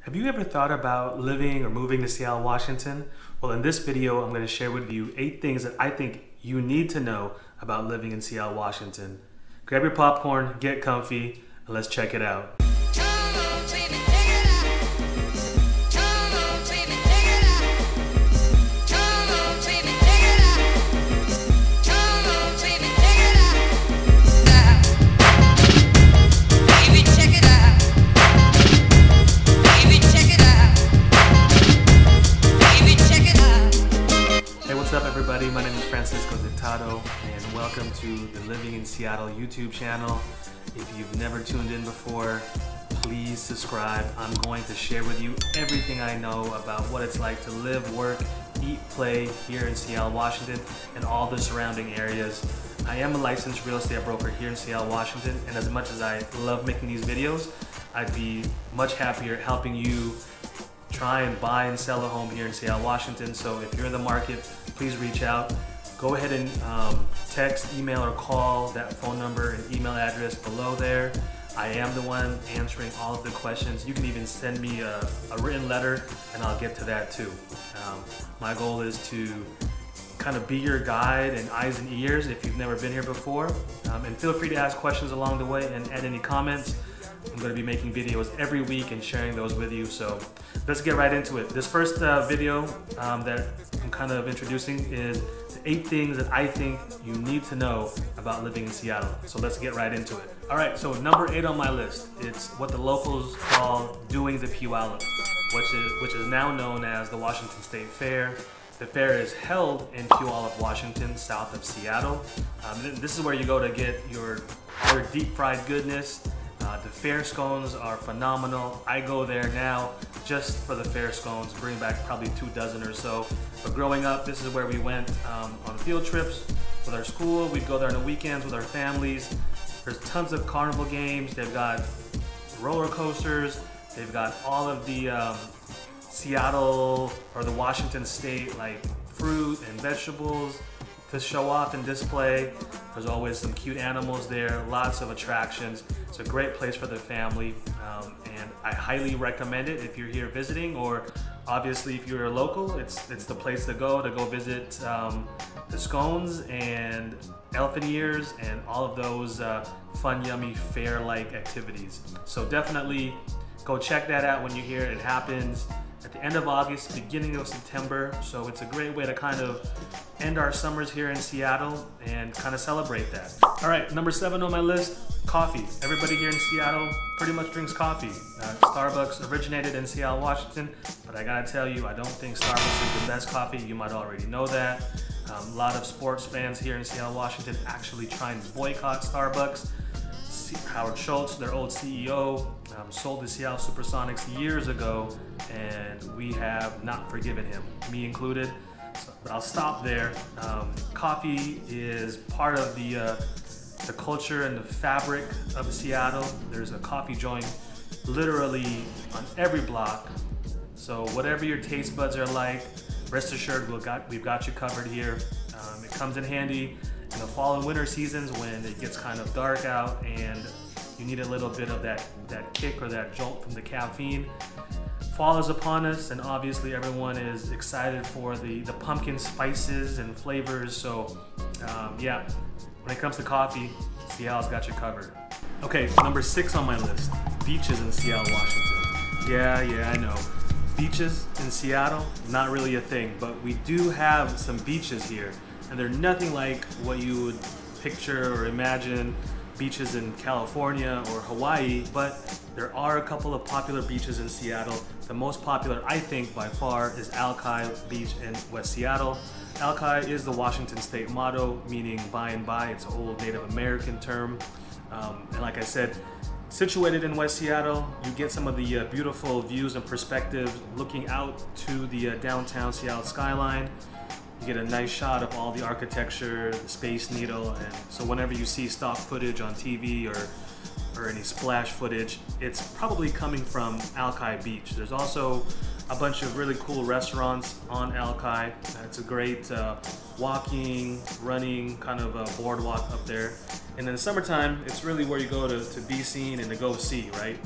Have you ever thought about living or moving to Seattle, Washington? Well, in this video, I'm going to share with you 8 things that I think you need to know about living in Seattle, Washington. Grab your popcorn, get comfy, and let's check it out. What's up, everybody? My name is and welcome to the Living in Seattle YouTube channel. If you've never tuned in before, please subscribe. I'm going to share with you everything I know about what it's like to live, work, eat, play here in Seattle, Washington, and all the surrounding areas. I am a licensed real estate broker here in Seattle, Washington, and as much as I love making these videos, I'd be much happier helping you try and buy and sell a home here in Seattle, Washington. So if you're in the market, please reach out. Go ahead and text, email, or call that phone number and email address below there. I am the one answering all of the questions. You can even send me a written letter and I'll get to that too. My goal is to kind of be your guide and eyes and ears if you've never been here before. And feel free to ask questions along the way and add any comments. I'm going to be making videos every week and sharing those with you. So let's get right into it. This first video that I'm kind of introducing is the 8 things that I think you need to know about living in Seattle. So let's get right into it. All right, so number 8 on my list, it's what the locals call doing the Puyallup, which is now known as the Washington State Fair. The fair is held in Puyallup, Washington, south of Seattle. This is where you go to get your deep fried goodness. The fair scones are phenomenal. I go there now just for the fair scones, bring back probably 2 dozen or so. But growing up, this is where we went on field trips with our school. We'd go there on the weekends with our families. There's tons of carnival games. They've got roller coasters. They've got all of the Seattle or the Washington State like fruit and vegetables to show off and display. There's always some cute animals there, lots of attractions. It's a great place for the family, and I highly recommend it if you're here visiting, or obviously if you're a local, it's the place to go visit the scones and elephant ears and all of those fun, yummy, fair-like activities. So definitely go check that out when you're here. It happens at the end of August, beginning of September, so it's a great way to kind of end our summers here in Seattle and kind of celebrate that. All right, number 7 on my list, coffee. Everybody here in Seattle pretty much drinks coffee. Starbucks originated in Seattle, Washington, but I gotta tell you, I don't think Starbucks is the best coffee. You might already know that. A lot of sports fans here in Seattle, Washington actually trying to boycott Starbucks. Howard Schultz, their old CEO, sold the Seattle Supersonics years ago, and we have not forgiven him, me included. But I'll stop there. Coffee is part of the culture and the fabric of Seattle. There's a coffee joint literally on every block. So whatever your taste buds are like, rest assured we've got you covered here. It comes in handy in the fall and winter seasons when it gets kind of dark out and you need a little bit of that kick or that jolt from the caffeine. Fall is upon us, and obviously everyone is excited for the pumpkin spices and flavors. So yeah, when it comes to coffee, Seattle's got you covered. Okay, number 6 on my list, beaches in Seattle, Washington. Yeah, I know. Beaches in Seattle, not really a thing, but we do have some beaches here, and they're nothing like what you would picture or imagine beaches in California or Hawaii, but there are a couple of popular beaches in Seattle. The most popular, I think, by far is Alki Beach in West Seattle. Alki is the Washington State motto, meaning by and by. It's an old Native American term. And like I said, situated in West Seattle, you get some of the beautiful views and perspectives looking out to the downtown Seattle skyline. You get a nice shot of all the architecture, the Space Needle, and so whenever you see stock footage on TV or any splash footage, it's probably coming from Alki Beach. There's also a bunch of really cool restaurants on Alki. It's a great walking, running kind of a boardwalk up there. And in the summertime, it's really where you go to be seen and to go see, right?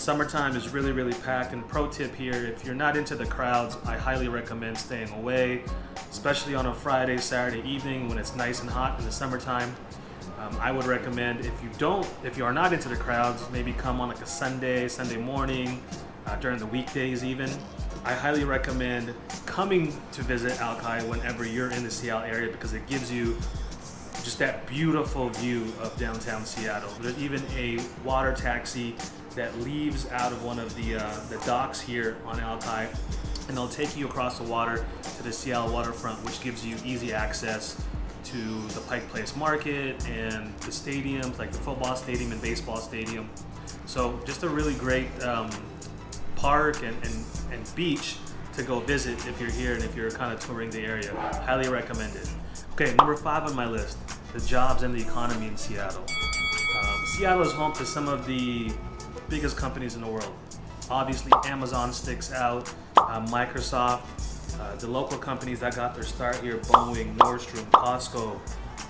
Summertime is really, really packed. And pro tip here, if you're not into the crowds, I highly recommend staying away, especially on a Friday, Saturday evening when it's nice and hot in the summertime. I would recommend if you are not into the crowds, maybe come on like a Sunday morning, during the weekdays even. I highly recommend coming to visit Alki whenever you're in the Seattle area because it gives you just that beautiful view of downtown Seattle. There's even a water taxi that leaves out of one of the docks here on Alki, and they'll take you across the water to the Seattle waterfront, which gives you easy access to the Pike Place Market and the stadiums like the football stadium and baseball stadium. So just a really great park and beach to go visit if you're here and if you're kind of touring the area. Highly recommend it. Okay, number 5 on my list, the jobs and the economy in Seattle. Seattle is home to some of the biggest companies in the world. Obviously, Amazon sticks out, Microsoft, the local companies that got their start here, Boeing, Nordstrom, Costco,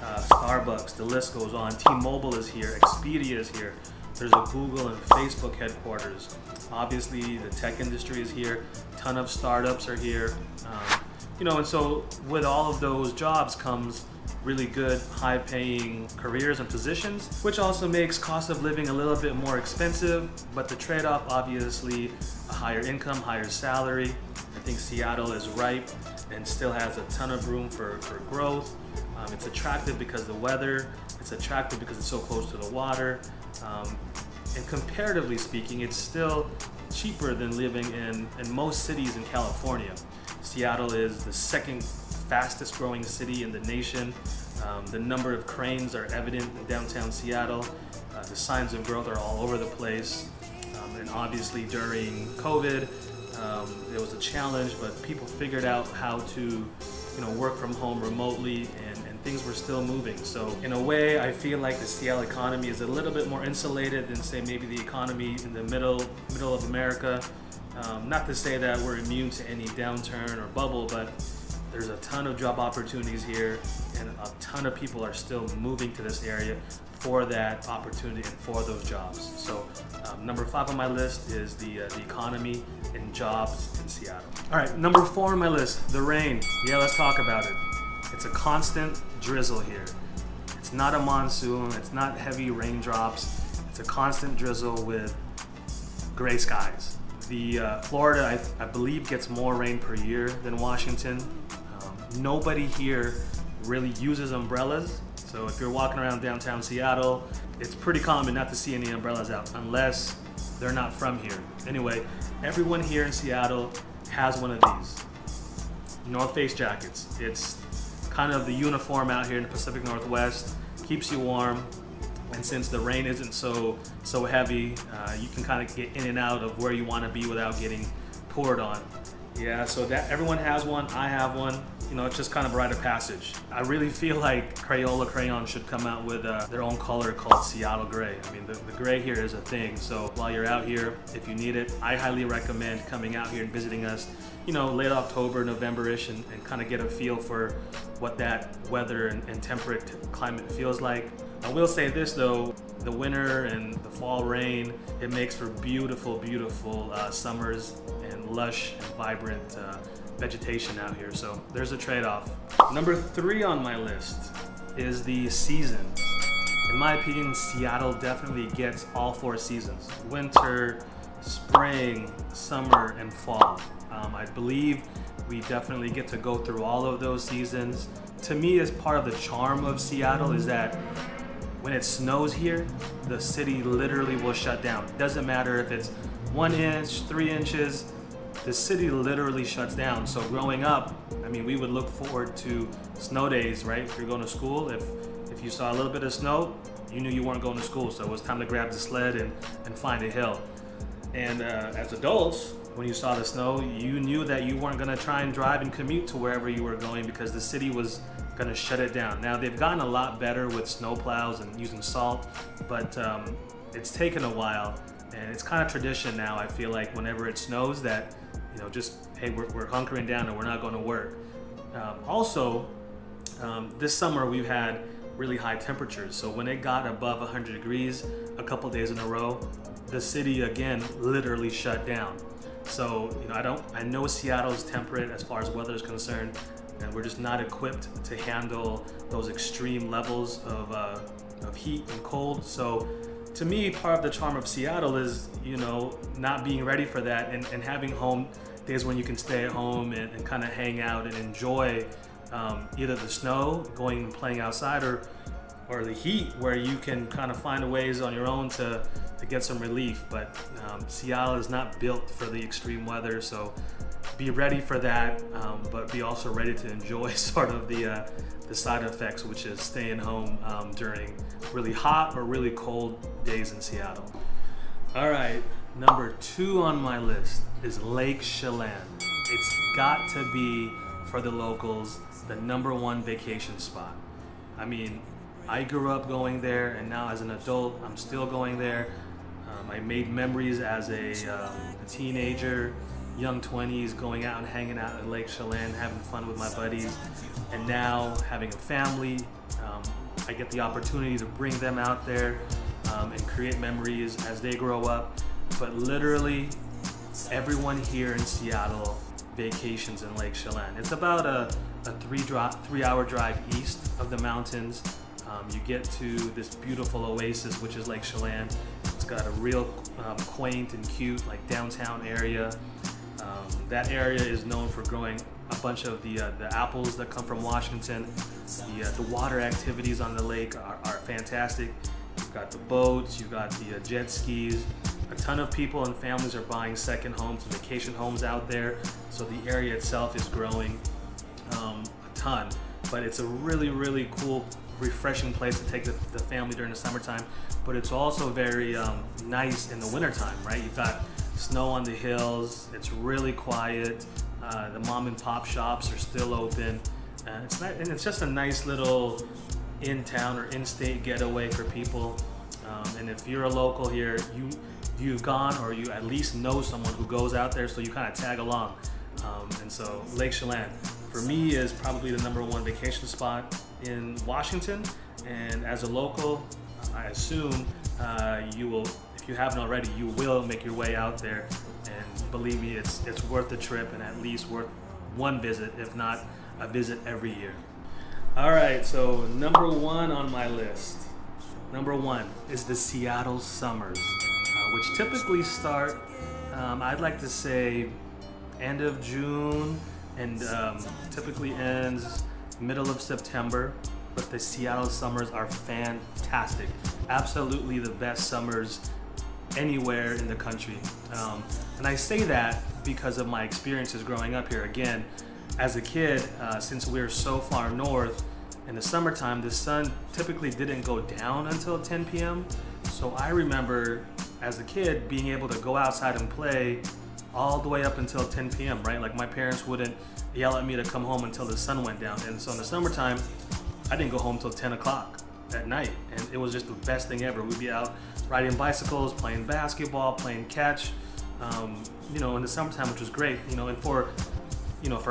Starbucks, the list goes on. T-Mobile is here, Expedia is here. There's a Google and Facebook headquarters. Obviously, the tech industry is here. A ton of startups are here. And so with all of those jobs comes really good, high-paying careers and positions, which also makes cost of living a little bit more expensive. But the trade-off, obviously, a higher income, higher salary. I think Seattle is ripe and still has a ton of room for growth. It's attractive because of the weather. It's attractive because it's so close to the water. And comparatively speaking, it's still cheaper than living in most cities in California. Seattle is the second fastest growing city in the nation. The number of cranes are evident in downtown Seattle. The signs of growth are all over the place. And obviously during COVID, there was a challenge, but people figured out how to work from home remotely, and things were still moving. So in a way, I feel like the Seattle economy is a little bit more insulated than, say, maybe the economy in the middle of America. Not to say that we're immune to any downturn or bubble, but there's a ton of job opportunities here, and a ton of people are still moving to this area for that opportunity and for those jobs. So number 5 on my list is the economy and jobs in Seattle. All right, number 4 on my list, the rain. Yeah, let's talk about it. It's a constant drizzle here. It's not a monsoon, it's not heavy raindrops. It's a constant drizzle with gray skies. The Florida, I believe, gets more rain per year than Washington. Nobody here really uses umbrellas. So if you're walking around downtown Seattle, it's pretty common not to see any umbrellas out unless they're not from here. Anyway, everyone here in Seattle has one of these. North Face jackets. It's kind of the uniform out here in the Pacific Northwest. Keeps you warm. And since the rain isn't so heavy, you can kind of get in and out of where you want to be without getting poured on. Yeah, so that everyone has one. I have one. It's just kind of a rite of passage. I really feel like Crayola Crayon should come out with their own color called Seattle Gray. I mean, the gray here is a thing. So while you're out here, if you need it, I highly recommend coming out here and visiting us, late October, November-ish, and kind of get a feel for what that weather and temperate climate feels like. I will say this though, the winter and the fall rain, it makes for beautiful, beautiful summers and lush and vibrant vegetation out here. So there's a trade-off. Number 3 on my list is the seasons. In my opinion, Seattle definitely gets all 4 seasons. Winter, spring, summer, and fall. I believe we definitely get to go through all of those seasons. To me, as part of the charm of Seattle is that when it snows here, the city literally will shut down. It doesn't matter if it's 1 inch, 3 inches, the city literally shuts down. So growing up, I mean, we would look forward to snow days, right? If you're going to school, if you saw a little bit of snow, you knew you weren't going to school. So it was time to grab the sled and find a hill. And as adults, when you saw the snow, you knew that you weren't gonna try and drive and commute to wherever you were going because the city was gonna shut it down. Now they've gotten a lot better with snow plows and using salt, but it's taken a while, and it's kind of tradition now. I feel like whenever it snows that, just, hey, we're hunkering down and we're not going to work. Also, this summer we've had really high temperatures. So when it got above 100 degrees a couple days in a row, the city again literally shut down. So, you know, I know Seattle's temperate as far as weather is concerned, and we're just not equipped to handle those extreme levels of heat and cold. So to me, part of the charm of Seattle is, you know, not being ready for that, and having home days when you can stay at home and kind of hang out and enjoy either the snow, going and playing outside, or the heat, where you can kind of find ways on your own to get some relief. But Seattle is not built for the extreme weather, so be ready for that, but be also ready to enjoy sort of the side effects, which is staying home during really hot or really cold days in Seattle. All right, number 2 on my list is Lake Chelan. It's got to be, for the locals, the #1 vacation spot. I mean, I grew up going there, and now as an adult, I'm still going there. I made memories as a teenager, young 20s, going out and hanging out at Lake Chelan, having fun with my buddies. And now, having a family, I get the opportunity to bring them out there and create memories as they grow up. But literally, everyone here in Seattle vacations in Lake Chelan. It's about a 3-hour drive east of the mountains. You get to this beautiful oasis, which is Lake Chelan. It's got a real quaint and cute, like, downtown area. That area is known for growing a bunch of the apples that come from Washington. The water activities on the lake are fantastic. You've got the boats, you've got the jet skis. A ton of people and families are buying second homes, vacation homes out there. So the area itself is growing a ton. But it's a really, really cool, refreshing place to take the family during the summertime. But it's also very nice in the wintertime, right? You've got snow on the hills. It's really quiet. The mom and pop shops are still open. And it's just a nice little in-town or in-state getaway for people. And if you're a local here, you've gone, or you at least know someone who goes out there, so you kind of tag along. And so Lake Chelan, for me, is probably the #1 vacation spot in Washington. And as a local, I assume you will, if you haven't already, you will make your way out there. And believe me, it's worth the trip, and at least worth one visit, if not a visit every year. All right, so #1 on my list. #1 is the Seattle summers, which typically start, I'd like to say, end of June, and typically ends middle of September. But the Seattle summers are fantastic. Absolutely the best summers anywhere in the country. And I say that because of my experiences growing up here. Again, as a kid, since we're so far north, in the summertime, the sun typically didn't go down until 10 p.m. So I remember as a kid being able to go outside and play all the way up until 10 p.m., right? Like, my parents wouldn't yell at me to come home until the sun went down. And so in the summertime, I didn't go home till 10 o'clock at night. And it was just the best thing ever. We'd be out riding bicycles, playing basketball, playing catch, you know, in the summertime, which was great. You know, and for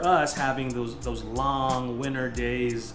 us having those long winter days,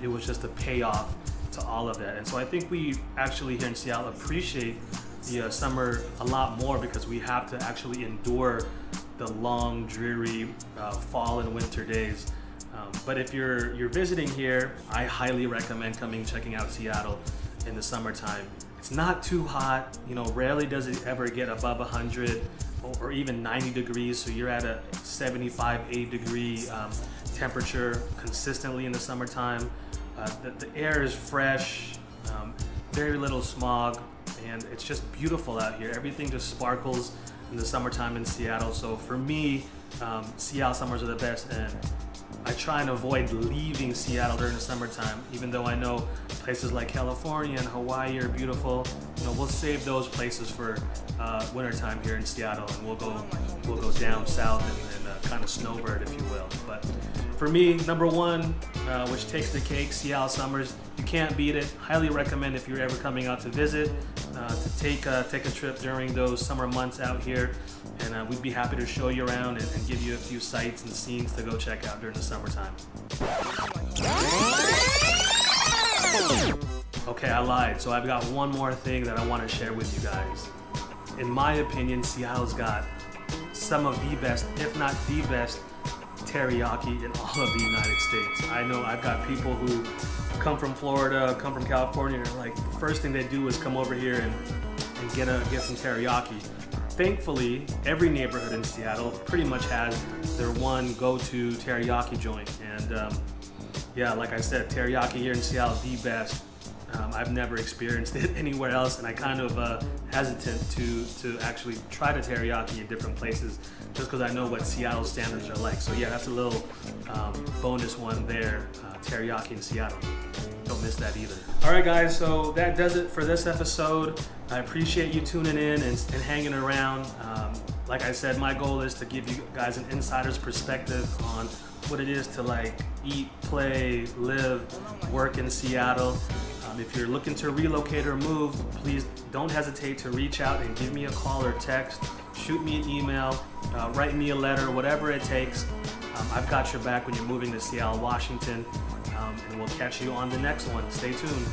it was just a payoff to all of that. And so I think we actually here in Seattle appreciate the summer a lot more, because we have to actually endure the long, dreary fall and winter days. But if you're visiting here, I highly recommend checking out Seattle in the summertime. It's not too hot, you know, rarely does it ever get above 100 or even 90 degrees, so you're at a 75, 80 degree temperature consistently in the summertime. The air is fresh, very little smog, and it's just beautiful out here. Everything just sparkles in the summertime in Seattle. So for me, Seattle summers are the best, and I try and avoid leaving Seattle during the summertime, even though I know places like California and Hawaii are beautiful. You know, we'll save those places for wintertime here in Seattle, and we'll go down south and kind of snowbird, if you will. But for me, #1, which takes the cake, Seattle summers. You can't beat it. Highly recommend if you're ever coming out to visit, to take a trip during those summer months out here, and we'd be happy to show you around and give you a few sights and scenes to go check out during the summertime. Okay, I lied. So I've got one more thing that I want to share with you guys. in my opinion, Seattle's got some of the best, if not the best, teriyaki in all of the United States. I know I've got people who come from Florida, come from California, and like the first thing they do is come over here and get some teriyaki. Thankfully, every neighborhood in Seattle pretty much has their one go-to teriyaki joint, and yeah, like I said, teriyaki here in Seattle is the best. I've never experienced it anywhere else, and I kind of hesitant to actually try the teriyaki in different places just because I know what Seattle standards are like. So yeah, that's a little bonus one there, teriyaki in Seattle. Don't miss that either. All right, guys, so that does it for this episode. I appreciate you tuning in and hanging around. Like I said, my goal is to give you guys an insider's perspective on what it is to like eat, play, live, work in Seattle. If you're looking to relocate or move, please don't hesitate to reach out and give me a call or text, shoot me an email, write me a letter, whatever it takes. I've got your back when you're moving to Seattle, Washington, and we'll catch you on the next one. Stay tuned.